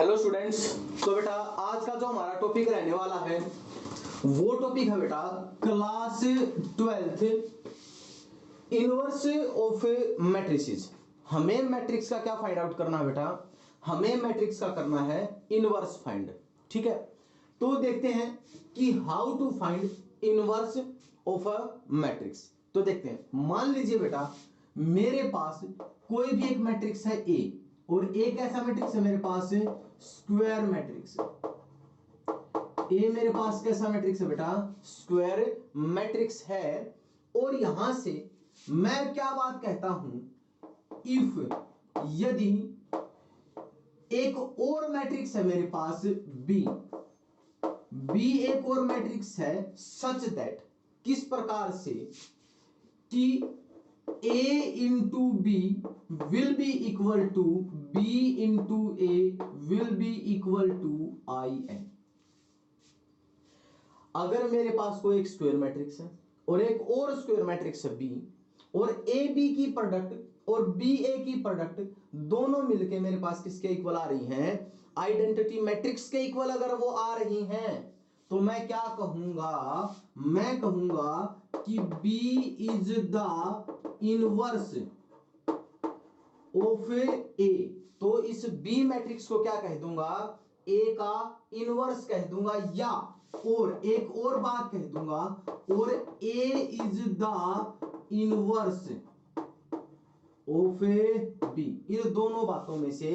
Hello students. तो बेटा आज का जो हमारा टॉपिक रहने वाला है वो टॉपिक है बेटा class 12th inverse of matrices. हमें मैट्रिक्स का क्या फाइंड आउट करना है बेटा, हमें मैट्रिक्स का करना है इनवर्स फाइंड। ठीक है, तो देखते हैं कि how to find inverse of a matrix. तो देखते हैं, मान लीजिए बेटा मेरे पास कोई भी एक मैट्रिक्स है ए और एक ऐसा मैट्रिक्स है मेरे पास स्क्वायर मैट्रिक्स। ए मेरे पास कैसा मैट्रिक्स है बेटा, स्क्वायर मैट्रिक्स है। और यहां से मैं क्या बात कहता हूं, इफ यदि एक और मैट्रिक्स है मेरे पास बी, बी एक और मैट्रिक्स है सच दैट, किस प्रकार से कि A into B will be equal to B into A will be equal to IN। अगर मेरे पास कोई एक स्क्वायर मैट्रिक्स है और एक और स्क्वायर मैट्रिक्स है B, और A B की प्रोडक्ट और B A की प्रोडक्ट दोनों मिलके मेरे पास किसके इक्वल आ रही हैं, आइडेंटिटी मैट्रिक्स के इक्वल अगर वो आ रही हैं, तो मैं क्या कहूंगा, मैं कहूंगा कि B is the inverse of A. तो इस बी मैट्रिक्स को क्या कह दूंगा, ए का इनवर्स कह दूंगा, या और एक और बात कह दूंगा, और A is the inverse of B. इन दोनों बातों में से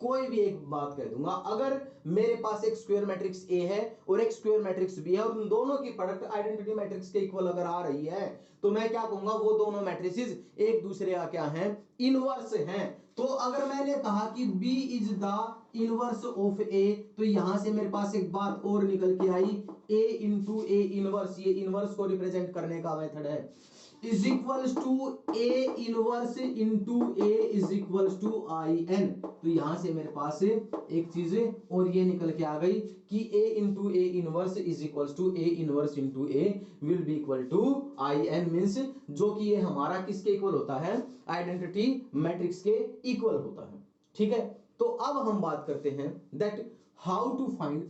कोई भी एक बात कह दूंगा। अगर मेरे पास एक स्क्वायर मैट्रिक्स ए है और एक स्क्वायर मैट्रिक्स बी है और उन दोनों की प्रोडक्ट आइडेंटिटी मैट्रिक्स के इक्वल अगर आ रही है, तो मैं क्या कहूंगा, वो दोनों मैट्रिसेस एक दूसरे का क्या हैं, इनवर्स हैं। तो अगर मैंने कहा कि B is the inverse of A, तो यहां से मेरे पास एक बात और निकल के आई, A इंटू ए इनवर्स, ये इनवर्स को रिप्रेजेंट करने का मेथड है, is equals to A inverse into A is equals to IN। तो यहां से मेरे पास एक चीज और ये निकल के आ गई कि A into A inverse is equals to A inverse into A will be equal to IN, means जो कि ये हमारा किसके इक्वल होता है, आइडेंटिटी मैट्रिक्स के इक्वल होता है। ठीक है, तो अब हम बात करते हैं दैट हाउ टू फाइंड।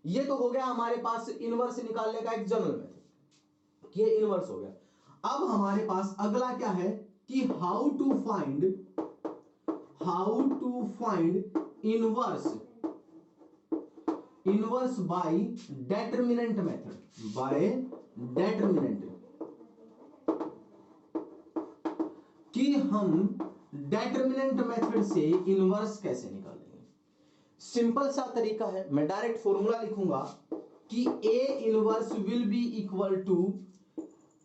ये तो हो गया हमारे पास इनवर्स निकालने का एक जनरल मेथड, ये इनवर्स हो गया। अब हमारे पास अगला क्या है कि how to find inverse, inverse by determinant method, by determinant, कि हम डेटर्मिनेंट मेथड से इनवर्स कैसे निकालेंगे। सिंपल सा तरीका है, मैं डायरेक्ट फॉर्मूला लिखूंगा कि A inverse will be equal to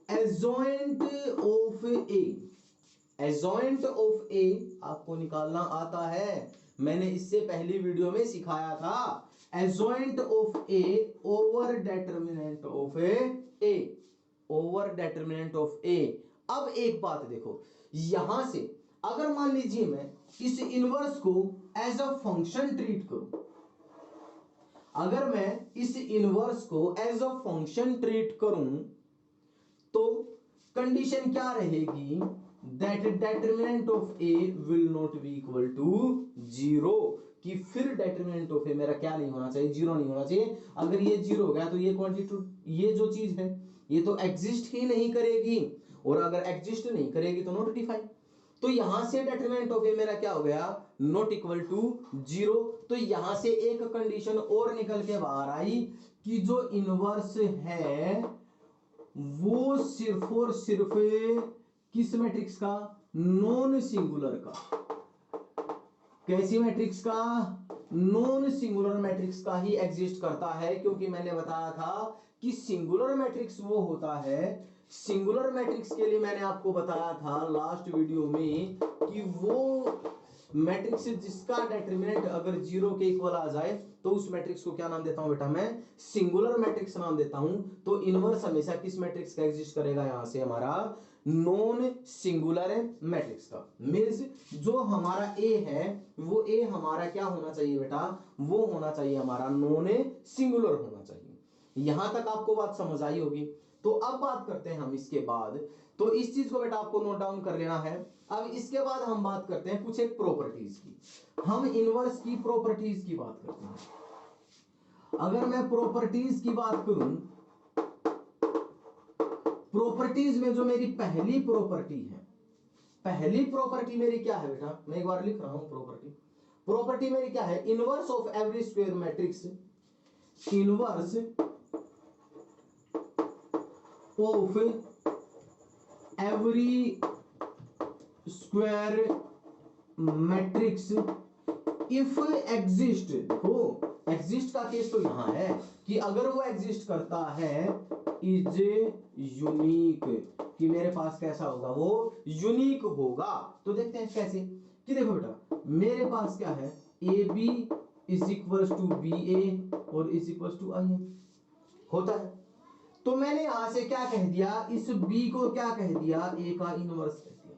adjoint of A. Adjoint of A आपको निकालना आता है, मैंने इससे पहली वीडियो में सिखाया था। Adjoint of A over determinant of A, over determinant of A. अब एक बात देखो, यहां से अगर मान लीजिए मैं इस इनवर्स को एज अ फंक्शन ट्रीट करूं, अगर मैं इस इनवर्स को एज अ फंक्शन ट्रीट करूं, तो कंडीशन क्या रहेगी, that determinant of A will not be equal to 0, कि फिर डेटर्मिनेंट ऑफ ए मेरा क्या नहीं होना चाहिए, 0 नहीं होना चाहिए। अगर ये 0 हो गया तो ये क्वांटिटी, ये जो चीज है ये तो एग्जिस्ट ही नहीं करेगी, और अगर एग्जिस्ट नहीं करेगी तो नॉट डिफाइंड। तो यहां से डेटर्मिनेंट ऑफ ए मेरा क्या हो गया, नॉट इक्वल टू 0। तो यहां से एक कंडीशन और निकल के बाहर आई कि जो इनवर्स है वो सिर्फ और सिर्फ किस मैट्रिक्स का, नॉन सिंगुलर का। कैसी मैट्रिक्स का, नॉन सिंगुलर मैट्रिक्स का ही एग्जिस्ट करता है, क्योंकि मैंने बताया था कि सिंगुलर मैट्रिक्स वो होता है, सिंगुलर मैट्रिक्स के लिए मैंने आपको बताया था लास्ट वीडियो में कि वो मैट्रिक्स जिसका डेटर्मिनेंट अगर 0 के इक्वल आ जाए तो उस मैट्रिक्स को क्या नाम देता हूं बेटा, मैं सिंगुलर मैट्रिक्स नाम देता हूं। तो इनवर्स हमेशा किस मैट्रिक्स का एग्जिस्ट करेगा, यहां से हमारा नॉन सिंगुलर मैट्रिक्स का। मींस जो हमारा ए है वो ए हमारा क्या होना चाहिए बेटा, वो होना चाहिए हमारा नॉन सिंगुलर होना चाहिए। यहां तक आपको बात समझ आई होगी। तो अब बात करते हैं हम इसके बाद, तो इस चीज को बेटा आपको नोट डाउन कर लेना है अब इसके बाद हम बात करते हैं कुछ एक प्रॉपर्टीज की। हम इनवर्स की प्रॉपर्टीज की बात करते हैं। अगर मैं प्रॉपर्टीज की बात करूं, प्रॉपर्टीज में जो मेरी पहली प्रॉपर्टी है, पहली प्रॉपर्टी मेरी क्या है बेटा, मैं एक बार लिख रहा हूं प्रॉपर्टी मेरी क्या है, inverse of every square matrix, inverse of every square matrix if exist. देखो एग्जिस्ट का केस तो यहां है कि अगर वो एग्जिस्ट करता है इज यूनिक, कि मेरे पास कैसा होगा, वो यूनिक होगा। तो देखते हैं कैसे, कि देखो बेटा मेरे पास क्या है, A B is equal to B A और is equal to I n होता है। तो मैंने यहां से क्या कह दिया, इस बी को क्या कह दिया, ए का इनवर्स कह दिया।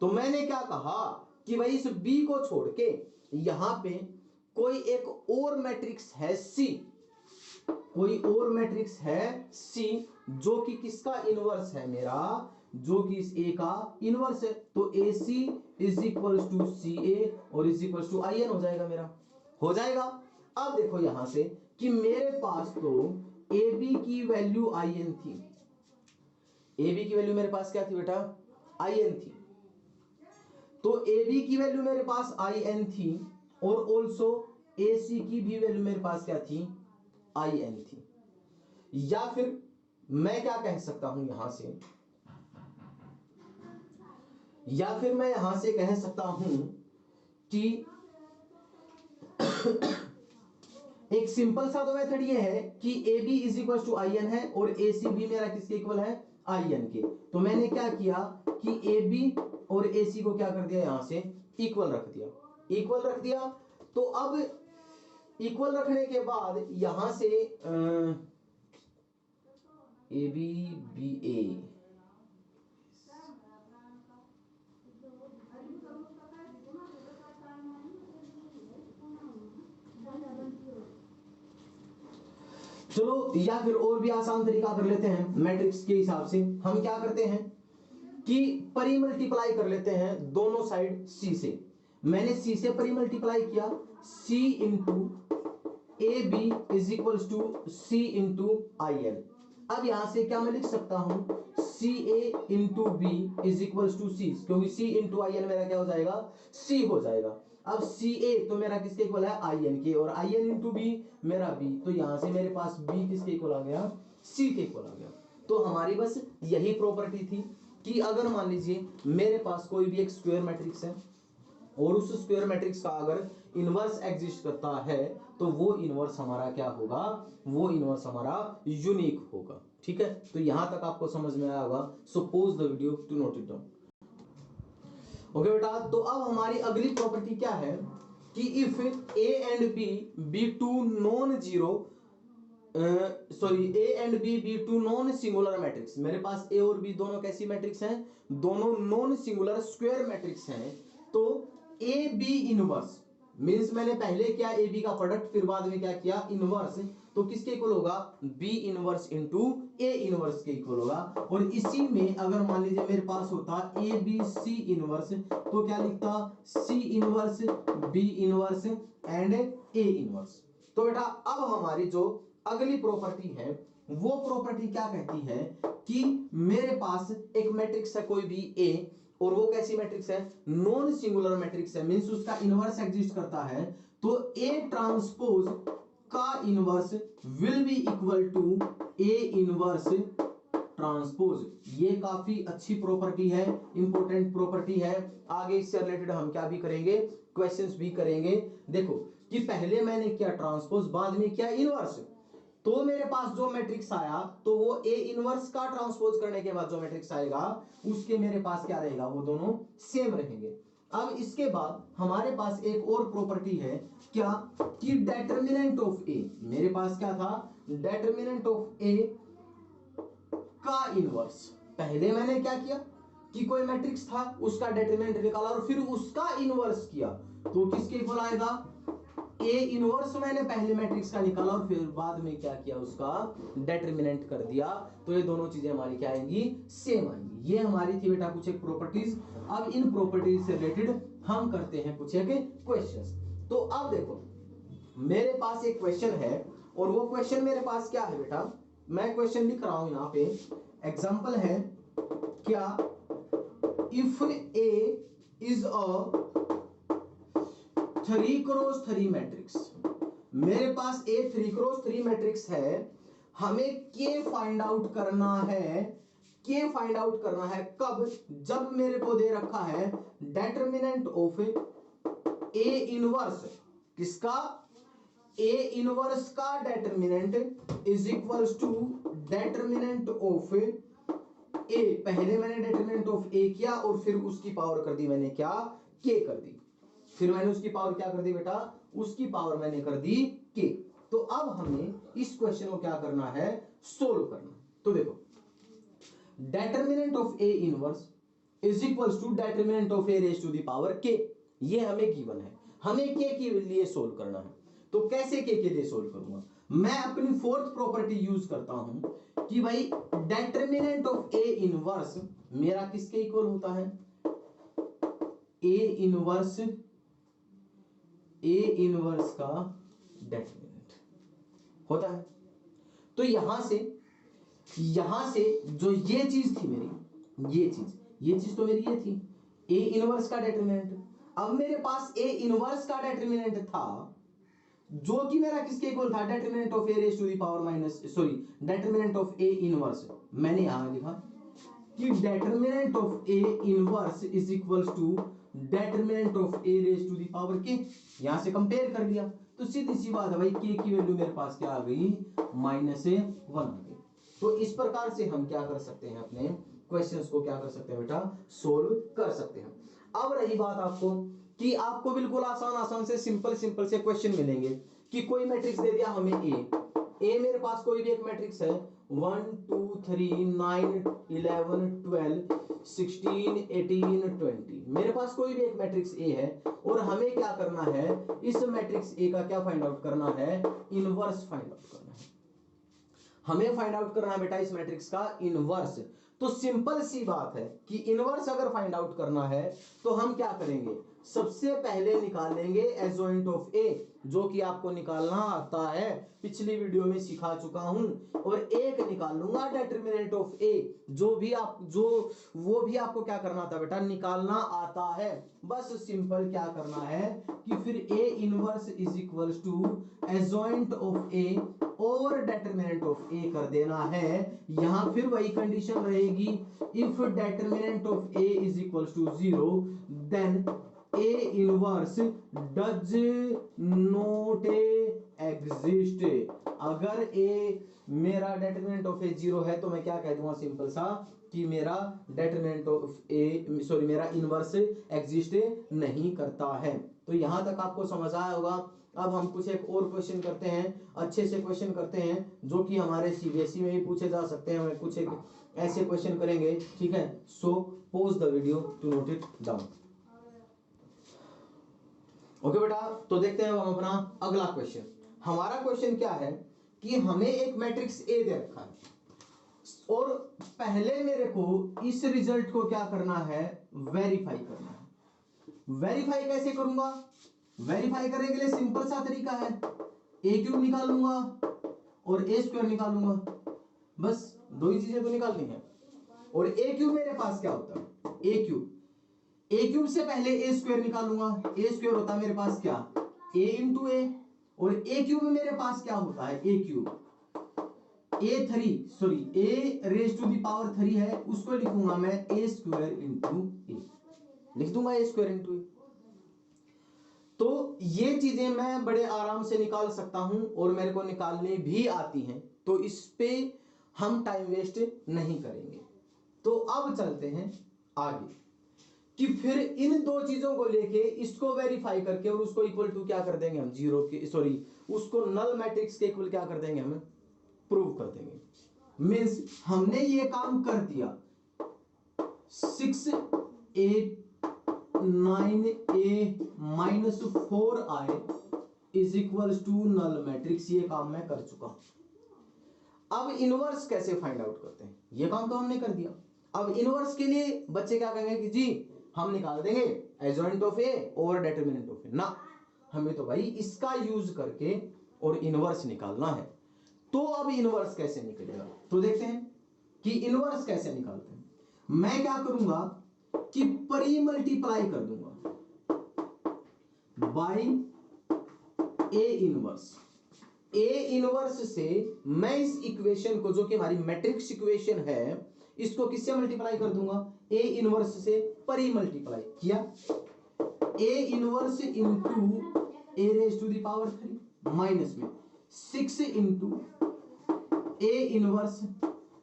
तो मैंने क्या कहा कि भाई इस बी को छोड़ के यहां पे कोई एक और मैट्रिक्स है सी, कोई और मैट्रिक्स है सी जो कि किसका इनवर्स है, मेरा जो कि इस ए का इनवर्स है। तो A C is equal to C A और is equal to I N हो जाएगा, मेरा हो जाएगा। अब देखो यहां से कि मेरे पास तो ए बी की वैल्यू आई एन थी, ए बी की वैल्यू मेरे पास क्या थी बेटा, आई एन थी। तो ए बी की वैल्यू मेरे पास आई एन थी और ऑल्सो ए सी की भी वैल्यू मेरे पास क्या थी, आई एन थी। या फिर मैं क्या कह सकता हूं यहां से, या फिर मैं यहां से कह सकता हूं कि एक सिंपल सा तो मेथड ये है कि A B is equal to I N है और ए सी भी मेरा किसके इक्वल है, आई एन के। तो मैंने क्या किया कि ए बी और ए सी को क्या कर दिया, यहां से इक्वल रख दिया, इक्वल रख दिया। तो अब इक्वल रखने के बाद यहां से ए बी बी ए, चलो या फिर और भी आसान तरीका कर लेते हैं, मैट्रिक्स के हिसाब से हम क्या करते हैं कि परी मल्टीप्लाई कर लेते हैं दोनों साइड सी से। मैंने सी से परी मल्टीप्लाई किया, C into A B is equal to C into I n. अब यहां से क्या मैं लिख सकता हूं, C A into B is equal to C, क्योंकि सी इंटू आई एन मेरा क्या हो जाएगा, सी हो जाएगा। अब सी ए तो मेरा किसके इक्वल है, आई एन के, और आई एन इंटू बी मेरा बी, तो यहां से मेरे पास बी किसके इक्वल आ गया, सी के इक्वल आ गया। तो हमारी बस यही प्रॉपर्टी थी कि अगर मान लीजिए मेरे पास कोई भी एक स्क्वायर मैट्रिक्स है और उस स्क्वायर मैट्रिक्स का अगर इनवर्स एग्जिस्ट करता है तो वो इनवर्स हमारा क्या होगा, वो इनवर्स हमारा यूनिक होगा। ठीक है, तो यहां तक आपको समझ में आया होगा। So pause the video to note it down. Okay बेटा, तो अब हमारी अगली प्रॉपर्टी क्या है कि if A and B be two non zero, sorry A and B be two non singular matrix, मेरे पास ए और बी दोनों कैसी मैट्रिक्स हैं, दोनों नॉन सिंगुलर स्क्वायर मैट्रिक्स हैं। तो ए बी इनवर्स मींस मैंने पहले किया ए बी का प्रोडक्ट, फिर बाद में क्या किया इनवर्स, तो किसके इक्वल होगा, B inverse into A inverse के इक्वल होगा। और इसी में अगर मान लीजिए मेरे पास होता ए बी सी इनवर्स, तो क्या लिखता, C inverse B inverse and A inverse. तो बेटा अब हमारी जो अगली प्रॉपर्टी है वो प्रॉपर्टी क्या कहती है कि मेरे पास एक मैट्रिक्स है कोई भी ए, और वो कैसी मैट्रिक्स है, नॉन सिंगुलर मैट्रिक्स है, मींस उसका इनवर्स एग्जिस्ट करता है। तो ए ट्रांसपोज का inverse will be equal to A inverse transpose. ये काफी अच्छी प्रॉपर्टी है, इंपॉर्टेंट प्रॉपर्टी है। आगे इससे रिलेटेड हम क्या भी करेंगे, क्वेश्चंस भी करेंगे। देखो कि पहले मैंने किया ट्रांसपोज, बाद में किया इनवर्स, तो मेरे पास जो मैट्रिक्स आया तो वो ए इनवर्स का ट्रांसपोज करने के बाद जो मैट्रिक्स आएगा उसके मेरे पास क्या रहेगा, वो दोनों सेम रहेंगे। अब इसके बाद हमारे पास एक और प्रॉपर्टी है क्या, कि डेटर्मिनेंट ऑफ ए, मेरे पास क्या था, डेटर्मिनेंट ऑफ ए का इनवर्स। पहले मैंने क्या किया कि कोई मैट्रिक्स था उसका डेटर्मिनेंट निकाला और फिर उसका इनवर्स किया, तो किसके इक्वल आएगा, ए इनवर्स मैंने पहले मैट्रिक्स का निकाला और फिर बाद में क्या किया, उसका डेटरमिनेंट कर दिया, तो ये दोनों चीजें हमारी क्या आएंगी, सेम आएंगी। ये हमारी थी बेटा कुछ एक प्रॉपर्टीज। अब इन प्रॉपर्टीज से रिलेटेड हम करते हैं कुछ एक क्वेश्चंस। तो अब देखो मेरे पास एक क्वेश्चन है और वो क्वेश्चन मेरे पास क्या है बेटा, मैं क्वेश्चन लिख रहा हूं यहां पे, एग्जांपल है क्या, if A is a 3x3 matrix, मेरे पास ए 3x3 मैट्रिक्स है, हमें के फाइंड आउट करना है, के फाइंड आउट करना है कब, जब मेरे को दे रखा है डेटरमिनेंट ऑफ ए इनवर्स, किसका, ए इनवर्स का determinant is equals to determinant of A, पहले मैंने डेटरमिनेंट ऑफ ए किया और फिर उसकी पावर कर दी मैंने क्या, के कर दी, फिर मैंने उसकी पावर क्या कर दी बेटा, उसकी पावर मैंने कर दी के। तो अब हमें इस क्वेश्चन को क्या करना है, सोल्व करना। तो देखो determinant of A inverse is equals to determinant of A raise to the power K, ये हमें गिवन है, हमें के के लिए सोल्व करना है। तो कैसे के लिए सोल्व करूंगा, मैं अपनी फोर्थ प्रॉपर्टी यूज करता हूं कि भाई डेटरमिनेंट ऑफ ए इनवर्स मेरा किसके इक्वल होता है, ए इनवर्स का डेटरमिनेंट होता है। तो यहां से जो ये चीज थी मेरी, ये चीज तो मेरी ये थी ए इनवर्स का डेटरमिनेंट। अब मेरे पास ए इनवर्स का डेटरमिनेंट था जो कि मेरा किसके इक्वल था, determinant of A raise to the power minus, sorry determinant of A inverse, मैंने यहां लिखा कि determinant of A inverse is equals to determinant of A raise to the power K, यहां से कंपेयर कर लिया तो सीधी सी बात है भाई के की वैल्यू मेरे पास क्या आ गई, -1 आ गई। तो इस प्रकार से हम क्या कर सकते हैं, अपने क्वेश्चंस को क्या कर सकते हैं बेटा, सोल्व कर सकते हैं। अब रही बात आपको कि आपको बिल्कुल आसान से सिंपल से क्वेश्चन मिलेंगे कि कोई मैट्रिक्स दे दिया हमें ए मेरे पास कोई भी एक मैट्रिक्स है 1 2 3 9 11 12 16 18 20, मेरे पास कोई भी एक मैट्रिक्स ए है और हमें क्या करना है, इस मैट्रिक्स ए का क्या फाइंड आउट करना है, इनवर्स फाइंड आउट करना है, हमें फाइंड आउट करना है बेटा इस मैट्रिक्स का इनवर्स। तो सिंपल सी बात है कि इनवर्स अगर फाइंड आउट करना है तो हम क्या करेंगे, सबसे पहले निकालेंगे एडजॉइंट ऑफ ए, जो कि आपको निकालना आता है, पिछली वीडियो में सिखा चुका हूं, और एक निकाल लूंगा डेटरमिनेंट ऑफ ए, वो भी आपको क्या करना आता बेटा, निकालना आता है। बस सिंपल क्या करना है कि फिर A inverse is equals to adjoint of A और डेटरमिनेंट ऑफ ए कर देना है। यहां फिर वही कंडीशन रहेगी, if determinant of A is equals to 0 then A inverse does not exist. अगर ए मेरा डेटरमिनेंट ऑफ ए 0 है तो मैं क्या कह दूंगा, सिंपल सा कि मेरा डेटरमिनेंट ऑफ ए, सॉरी मेरा इनवर्स एग्जिस्ट नहीं करता है। तो यहां तक आपको समझ आया होगा। अब हम कुछ एक और क्वेश्चन करते हैं, अच्छे से क्वेश्चन करते हैं जो कि हमारे सीबीएसई में भी पूछे जा सकते हैं। हम कुछ एक ऐसे क्वेश्चन करेंगे, ठीक है। So pause the video to note it down. Okay बेटा, तो देखते हैं हम अपना अगला क्वेश्चन। हमारा क्वेश्चन क्या है कि हमें एक मैट्रिक्स ए दे रखा है और पहले मेरे को इस रिजल्ट को क्या करना है, वेरीफाई करना है। वेरीफाई कैसे करूंगा, वेरीफाई करने के लिए सिंपल सा तरीका है, ए क्यूब निकाल लूंगा और ए स्क्वायर निकाल लूंगा, बस दो ही चीजें तो निकालनी है। और ए क्यूब मेरे पास क्या होता है, ए क्यूब से पहले ए स्क्वायर निकालूंगा, ए स्क्वायर होता है मेरे पास क्या, ए इंटू ए, और ए क्यूब में मेरे पास क्या होता है, A cube A raise to the power 3 है, उसको लिखूंगा मैं ए स्क्वायर इंटू ए, लिख दूंगा ए स्क्वायर इंटू ए। तो ये चीजें मैं बड़े आराम से निकाल सकता हूं और मेरे को निकालने भी आती हैं, तो इस पे हम टाइम वेस्ट नहीं करेंगे। तो अब चलते हैं आगे कि फिर इन दो चीजों को लेके इसको वेरीफाई करके और उसको इक्वल टू क्या कर देंगे हम, जीरो के, सॉरी उसको नल मैट्रिक्स के इक्वल क्या कर देंगे, हम प्रूव कर देंगे। मींस हमने ये काम कर दिया, 6 8 9 a -4 I is equals to null matrix. ये काम मैं कर चुका। अब इनवर्स कैसे फाइंड आउट करते हैं, ये काम तो हमने कर दिया। अब इनवर्स के लिए बच्चे क्या कहेंगे कि जी हम निकाल देंगे एडजॉइंट ऑफ ए और डिटरमिनेंट ऑफ ए। ना, हमें तो भाई इसका यूज करके और इनवर्स निकालना है। तो अब इनवर्स कैसे निकलेगा, तो देखते हैं कि इनवर्स कैसे निकालते हैं। मैं क्या करूंगा कि परी मल्टीप्लाई कर दूंगा by A inverse. A inverse से मैं इस इक्वेशन को, जो कि हमारी मैट्रिक्स इक्वेशन है, इसको किससे मल्टीप्लाई कर दूंगा, ए इनवर्स से परी मल्टीप्लाई किया। A inverse into A raise to the power 3 minus में 6 into A inverse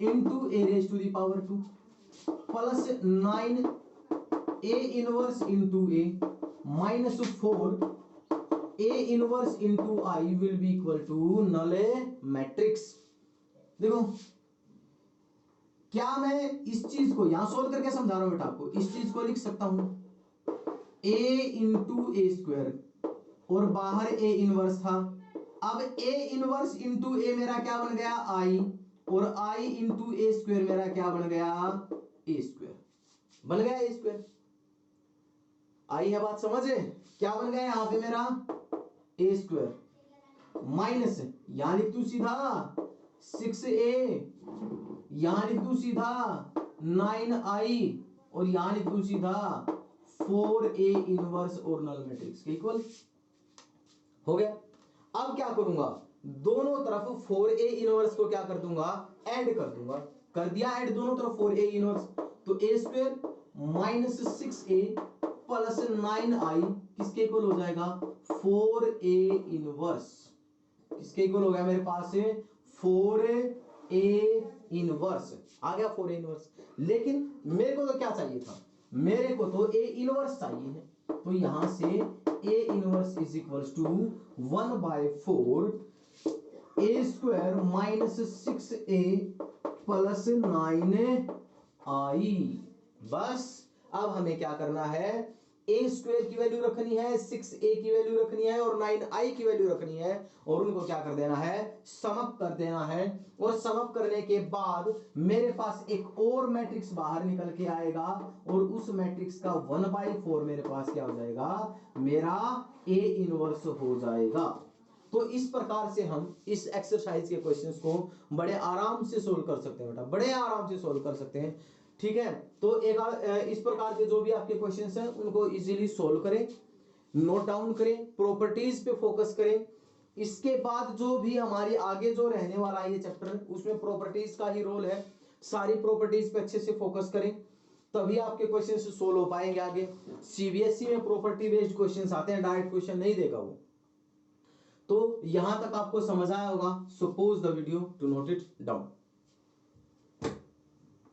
into A raise to the power 2 plus 9 A inverse into A minus 4 A inverse into I will be equal to null matrix. देखो क्या मैं इस चीज को यहां solve करके समझा रहा हूं बेटा आपको। इस चीज को लिख सकता हूं a इंटू ए स्क्वायर और बाहर ए इनवर्स था। अब ए इनवर्स इंटू ए मेरा क्या बन गया आई, और आई इंटू ए स्क्वायर मेरा क्या बन गया ए स्क्वायर, बन गया ए स्क्वायर। आई है बात समझे, क्या बन गया यहां पे मेरा ए स्क्वायर माइनस यहां लिख तू सीधा 6a, यहां लिख दू सीधा 9i और यहां लिख दू सीधा 4a इनवर्स और नल मैट्रिक्स के इक्वल हो गया। अब क्या करूंगा, दोनों तरफ 4a इनवर्स को क्या कर दूंगा, ऐड कर दूंगा। कर दिया ऐड दोनों तरफ 4a इनवर्स, तो a square minus 6a plus 9i किसके इक्वल हो जाएगा 4a इनवर्स। किसके इक्वल हो गया मेरे पास से 4a इनवर्स आ गया 4a इनवर्स। लेकिन मेरे को तो क्या चाहिए था, मेरे को तो a इनवर्स चाहिए है। तो यहां से a inverse is equals to 1/4 a square minus 6a plus 9i। बस अब हमें क्या करना है, a स्क्वायर की वैल्यू रखनी है, 6a की वैल्यू रखनी है और 9i की वैल्यू रखनी है, और उनको क्या कर देना है, सम अप कर देना है। और सम अप करने के बाद मेरे पास एक और मैट्रिक्स बाहर निकल के आएगा, और उस मैट्रिक्स का 1/4 मेरे पास क्या हो जाएगा, मेरा a इनवर्स हो जाएगा। तो इस प्रकार से हम इस एक्सरसाइज के क्वेश्चंस को बड़े आराम से सोल्व कर सकते हैं बेटा, बड़े आराम से सोल्व कर सकते हैं। ठीक है, तो इस प्रकार के जो भी आपके क्वेश्चंस हैं उनको इजीली सोल्व करें, नोट डाउन करें, प्रॉपर्टीज पे फोकस करें। इसके बाद जो भी हमारी आगे जो रहने वाला है ये चैप्टर, उसमें प्रॉपर्टीज का ही रोल है। सारी प्रॉपर्टीज पे अच्छे से फोकस करें, तभी आपके क्वेश्चंस सोल्व हो पाएंगे आगे। सीबीएसई में प्रॉपर्टी बेस्ड क्वेश्चंस आते हैं, डायरेक्ट क्वेश्चन नहीं देगा वो। तो यहां तक आपको समझ आया होगा। So pause the video to note it down.